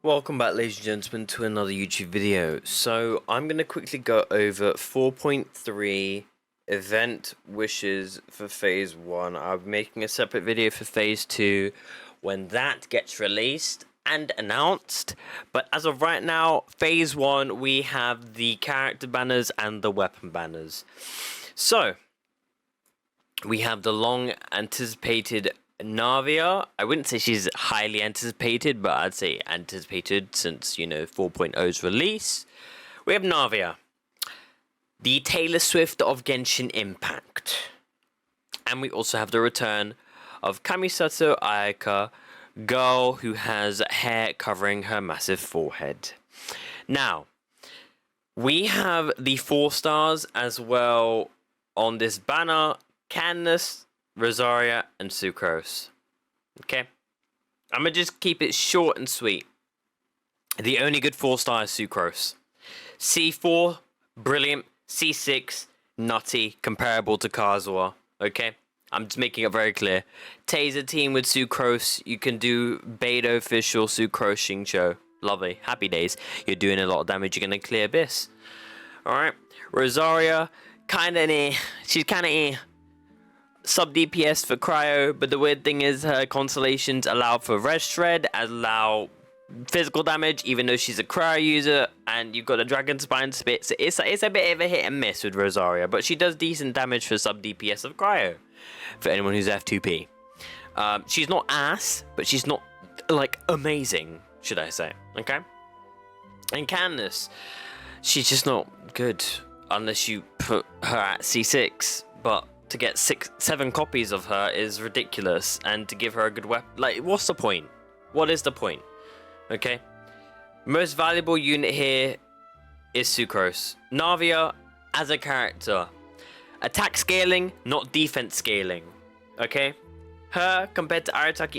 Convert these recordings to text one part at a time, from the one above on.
Welcome back, ladies and gentlemen, to another YouTube video. So I'm going to quickly go over 4.3 event wishes for phase 1. I'm making a separate video for phase 2 when that gets released and announced. But as of right now, phase 1, we have the character banners and the weapon banners. So we have the long anticipated Navia. I wouldn't say she's highly anticipated, but I'd say anticipated since, 4.0's release. We have Navia, the Taylor Swift of Genshin Impact. And we also have the return of Kamisato Ayaka, girl who has hair covering her massive forehead. Now, we have the 4 stars as well on this banner: Candace, Rosaria, and Sucrose. Okay? I'm gonna just keep it short and sweet. The only good 4-star is Sucrose. C4, brilliant. C6, nutty, comparable to Kazuha. Okay? I'm just making it very clear. Taser team with Sucrose. You can do beta official Sucrose Shincho. Lovely. Happy days. You're doing a lot of damage. You're gonna clear Abyss. Alright? Rosaria, kinda eh. She's kinda eh. Sub DPS for Cryo, but the weird thing is her constellations allow for res shred, allow physical damage even though she's a Cryo user, and you've got a Dragon Spine Spit, so it's a bit of a hit and miss with Rosaria, but she does decent damage for sub DPS of Cryo, for anyone who's F2P. She's not ass, but she's not, like, amazing, should I say, okay? And Candace, she's just not good unless you put her at C6, but to get 7 copies of her is ridiculous, and to give her a good weapon, like, what's the point? What is the point? Okay, most valuable unit here is Sucrose. Navia as a character, attack scaling, not defense scaling. Okay, her compared to Arataki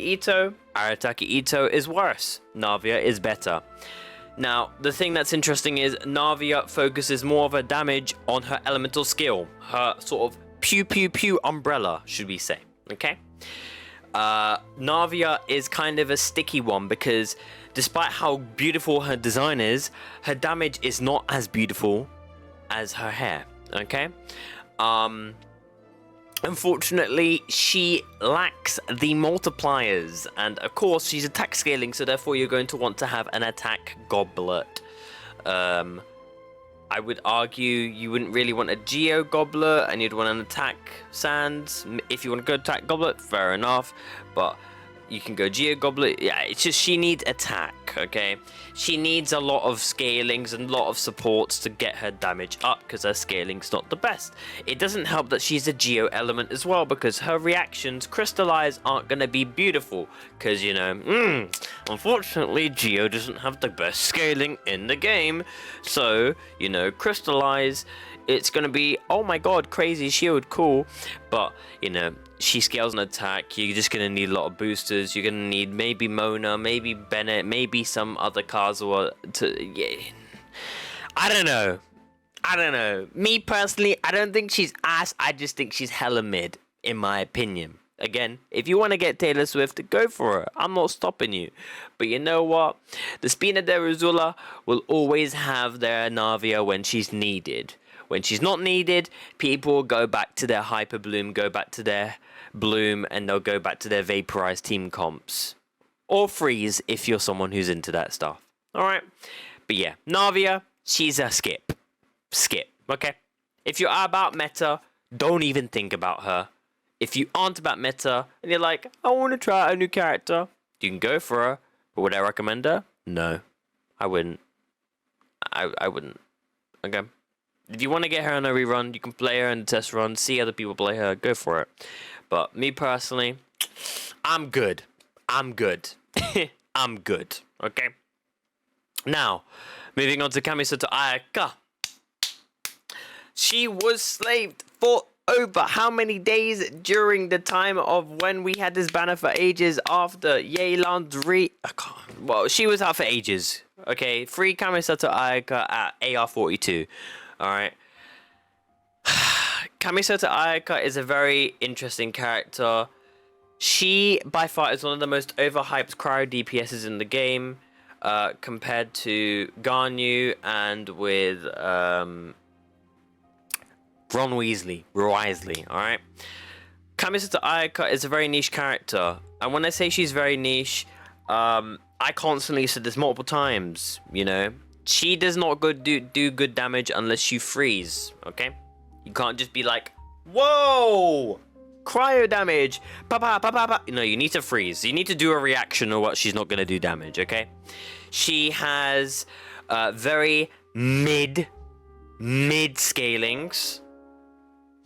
Ito is worse. Navia is better. Now, the thing that's interesting is Navia focuses more of her damage on her elemental skill, her sort of pew pew pew umbrella, should we say. Okay, Navia is kind of a sticky one because despite how beautiful her design is, her damage is not as beautiful as her hair. Okay, unfortunately she lacks the multipliers, and of course she's attack scaling, so therefore you're going to want to have an attack goblet. I would argue you wouldn't really want a Geo Goblet, and you'd want an Attack Sands. If you want to go Attack Goblet, fair enough, but you can go Geo Goblet. Yeah, it's just she needs attack, okay? She needs a lot of scalings and a lot of supports to get her damage up, because her scaling's not the best. It doesn't help that she's a Geo element as well, because her reactions, Crystallize, aren't going to be beautiful, because, unfortunately, Geo doesn't have the best scaling in the game. So, Crystallize, it's going to be, oh my god, crazy shield, cool, but, she scales an attack. You're just going to need a lot of boosters. You're going to need maybe Mona, maybe Bennett, maybe some other Kazuha to... Yeah. I don't know. Me personally, I don't think she's ass. I just think she's hella mid, in my opinion. Again, if you want to get Taylor Swift, go for her. I'm not stopping you. But you know what? The Spina de Rosula will always have their Navia when she's needed. When she's not needed, people go back to their Hyper Bloom, go back to their Bloom, and they'll go back to their Vaporized team comps. Or Freeze, if you're someone who's into that stuff. Alright? But yeah, Navia, she's a skip. Skip, okay? If you're about meta, don't even think about her. If you aren't about meta, and you're like, I want to try out a new character, you can go for her. But would I recommend her? No. I wouldn't. I wouldn't. Okay? If you want to get her on a rerun, you can play her in the test run, see other people play her, go for it. But me personally, I'm good. I'm good. I'm good. Okay? Now, moving on to Kamisato Ayaka. She was slaved for over how many days during the time of when we had this banner for ages after Yeland's well, she was out for ages. Okay? Free Kamisato Ayaka at AR42. Alright. Kamisato Ayaka is a very interesting character. She, by far, is one of the most overhyped cryo DPSs in the game. compared to Garnu and with Ron Weasley, alright? Kamisata Ayaka is a very niche character, and when I say she's very niche, I constantly said this multiple times, you know? She does not do good damage unless you freeze, okay? You can't just be like, whoa! Cryo damage! Pa. No, you need to freeze. You need to do a reaction or what she's not going to do damage, okay? She has very mid scalings,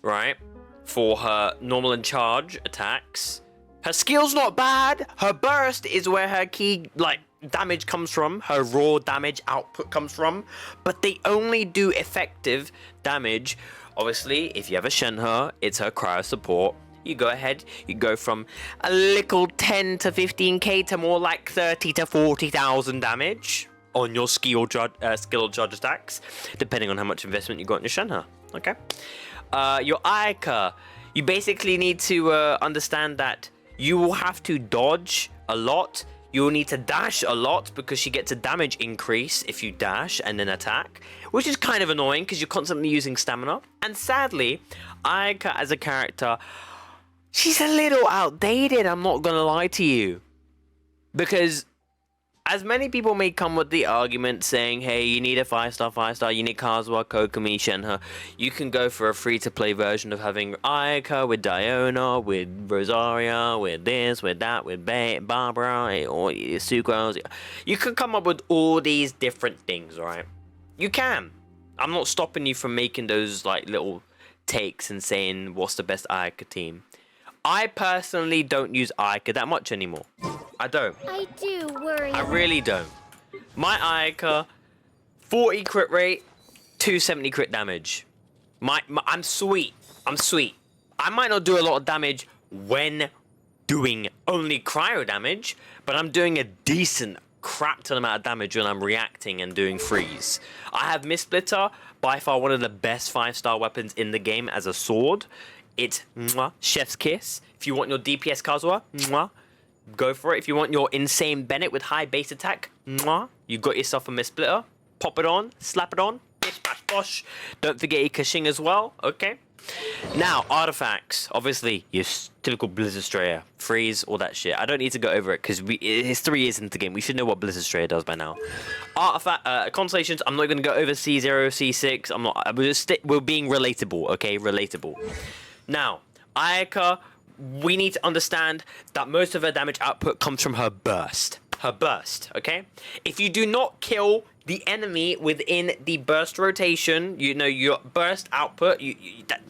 right? For her normal and charge attacks. Her skill's not bad. Her burst is where her key, like, damage comes from. Her raw damage output comes from. But they only do effective damage. Obviously, if you ever shen her, it's her cryo support. You go ahead, you go from a little 10 to 15k to more like 30 to 40,000 damage on your skill judge attacks, depending on how much investment you got in your shen her. Okay. Your Ayaka, you basically need to understand that you will have to dodge a lot. You will need to dash a lot because she gets a damage increase if you dash and then attack, which is kind of annoying because you're constantly using stamina. And sadly, Ayaka as a character, she's a little outdated, I'm not gonna lie to you. Because as many people may come with the argument saying, hey, you need a 5-star, you need Kazuha, Kokomi, Shenhe. You can go for a free-to-play version of having Ayaka with Diona, with Rosaria, with this, with that, with Barbara, or Sucrose. You can come up with all these different things, right? You can. I'm not stopping you from making those like little takes and saying what's the best Ayaka team. I personally don't use Ayaka that much anymore. I don't. I do worry. I really don't. My Ayaka, 40 crit rate, 270 crit damage. I'm sweet. I might not do a lot of damage when doing only cryo damage, but I'm doing a decent crap ton amount of damage when I'm reacting and doing freeze. I have Mist Splitter, by far one of the best 5-star weapons in the game as a sword. It's chef's kiss. If you want your DPS Kazuha, go for it. If you want your insane Bennett with high base attack, you got yourself a Mist Splitter. Pop it on, slap it on, bish bash bosh. Don't forget your Kashing as well, okay? Now, artifacts. Obviously, your typical Blizzard Strayer, freeze, all that shit. I don't need to go over it because it's 3 years into the game. We should know what Blizzard Strayer does by now. Artifact constellations. I'm not going to go over C0, C6. I'm not. We're being relatable, okay? Relatable. Now, Ayaka, we need to understand that most of her damage output comes from her burst. Her burst, okay? If you do not kill the enemy within the burst rotation, you know, your burst output,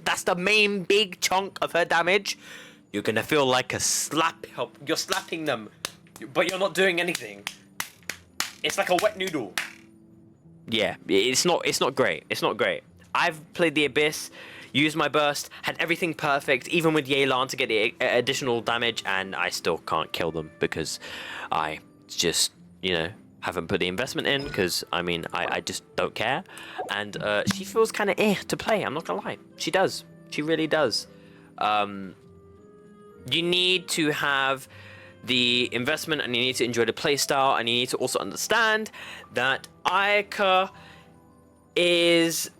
that's the main big chunk of her damage, you're gonna feel like a slap. You're slapping them, but you're not doing anything. It's like a wet noodle. Yeah, it's not great. It's not great. I've played the Abyss, used my burst, had everything perfect, even with Yelan to get the additional damage, and I still can't kill them because I just, you know, haven't put the investment in because, I mean, I just don't care. And she feels kind of to play, I'm not gonna lie. She does. She really does. You need to have the investment and you need to enjoy the playstyle, and you need to also understand that Ayaka is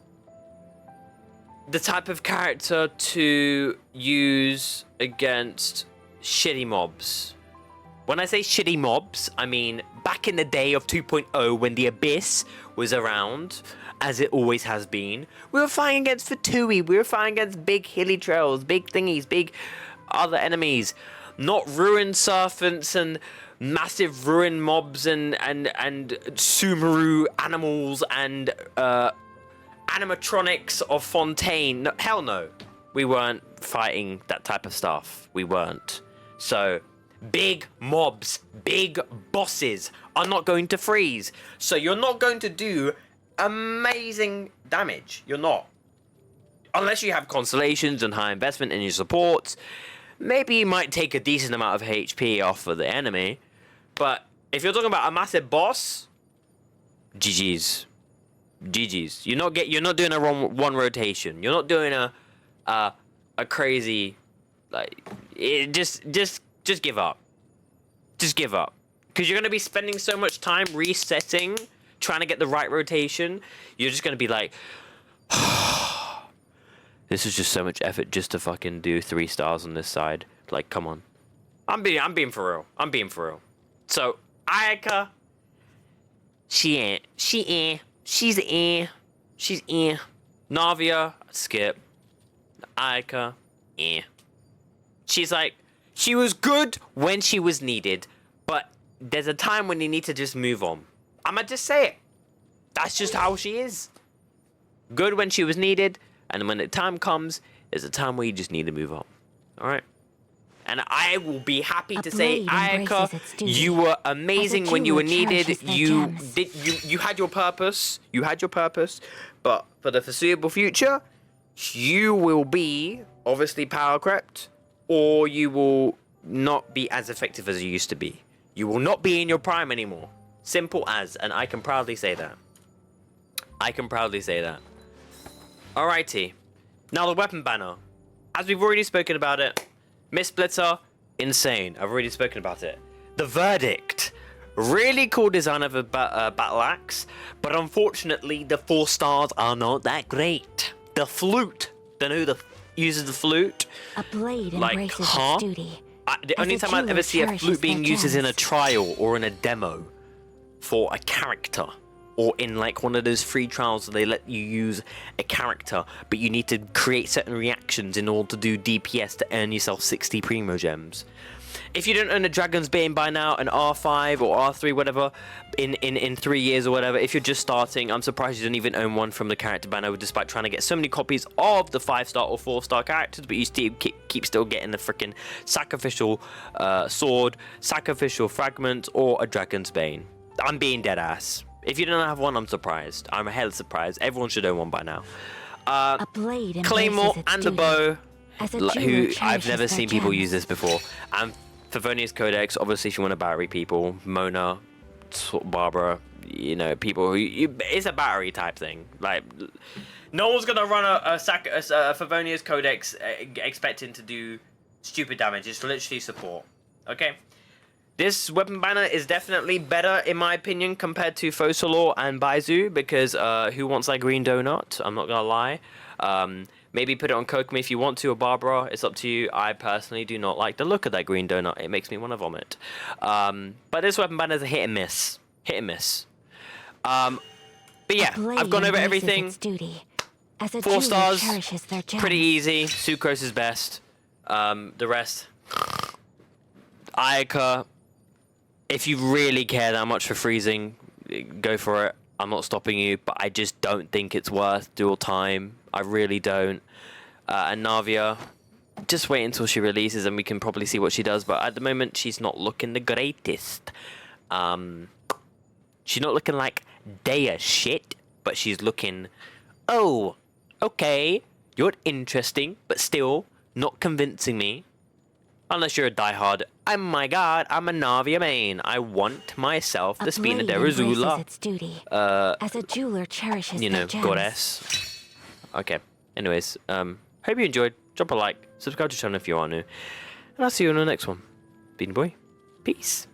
the type of character to use against shitty mobs. When I say shitty mobs, I mean back in the day of 2.0 when the Abyss was around, as it always has been, we were fighting against Fatui, we were fighting against big hilly trails, big thingies, big other enemies, not ruin serpents and massive ruin mobs and Sumeru animals and animatronics of Fontaine. No, hell no. We weren't fighting that type of stuff. We weren't. So, big mobs, big bosses are not going to freeze. So you're not going to do amazing damage. You're not. Unless you have constellations and high investment in your supports, maybe you might take a decent amount of HP off of the enemy. But if you're talking about a massive boss, GG's. GG's. You're not doing a one rotation. You're not doing a crazy, like, just give up. Just give up. Because you're going to be spending so much time resetting, trying to get the right rotation. You're just going to be like, this is just so much effort just to fucking do 3 stars on this side. Like, come on. I'm being for real. I'm being for real. So, Ayaka, she's Navia, skip. Ayaka, she's like, she was good when she was needed, but there's a time when you need to just move on. I'ma just say it. That's just how she is. Good when she was needed, and when the time comes, there's a time where you just need to move on. Alright? And I will be happy to say, Ayaka, you were amazing when you were needed. You had your purpose. You had your purpose. But for the foreseeable future, you will be obviously power crept, or you will not be as effective as you used to be. You will not be in your prime anymore. Simple as, and I can proudly say that. I can proudly say that. Alrighty. Now the weapon banner. As we've already spoken about it, Miss Blitzer, insane. I've already spoken about it. The verdict. Really cool design of a battle axe, but unfortunately the 4 stars are not that great. The flute. Don't know who uses the flute. A blade embraces its duty. The only time I'd ever see a flute being used is in a trial or in a demo for a character. Or in like one of those free trials where they let you use a character, but you need to create certain reactions in order to do DPS to earn yourself 60 Primo Gems. If you don't own a Dragon's Bane by now, an R5 or R3, whatever, in 3 years or whatever, if you're just starting, I'm surprised you don't even own one from the character banner, despite trying to get so many copies of the 5-star or 4-star characters, but you still keep still getting the freaking sacrificial sword, sacrificial fragment, or a Dragon's Bane. I'm being dead ass. If you don't have one, I'm surprised. I'm hell surprised. Everyone should own one by now. A blade Claymore and the bow, who I've never seen people gems. use this before. And Favonius Codex, obviously if you want to battery people, Mona, Barbara, you know, people who... it's a battery type thing. Like, no one's going to run a Favonius Codex expecting to do stupid damage. It's literally support. Okay? This weapon banner is definitely better, in my opinion, compared to Focalor and Baizu, because who wants that green donut? I'm not gonna lie. Maybe put it on Kokomi if you want to, or Barbara. It's up to you. I personally do not like the look of that green donut. It makes me want to vomit. But this weapon banner is a hit and miss. Hit and miss. But yeah, I've gone over everything. 4 stars, pretty easy. Sucrose is best. The rest, Ayaka. If you really care that much for freezing, go for it. I'm not stopping you, but I just don't think it's worth dual time. I really don't. And Navia, just wait until she releases and we can probably see what she does. But at the moment, she's not looking the greatest. She's not looking like Daya shit, but she's looking, oh, okay, you're interesting, but still not convincing me. Unless you're a diehard, oh my god, I'm a Navia main. I want myself the Spina Derazula. As a jeweler cherishes you know, goddess. Okay, anyways, hope you enjoyed. Drop a like, subscribe to the channel if you are new. And I'll see you on the next one. Bean Boy, peace.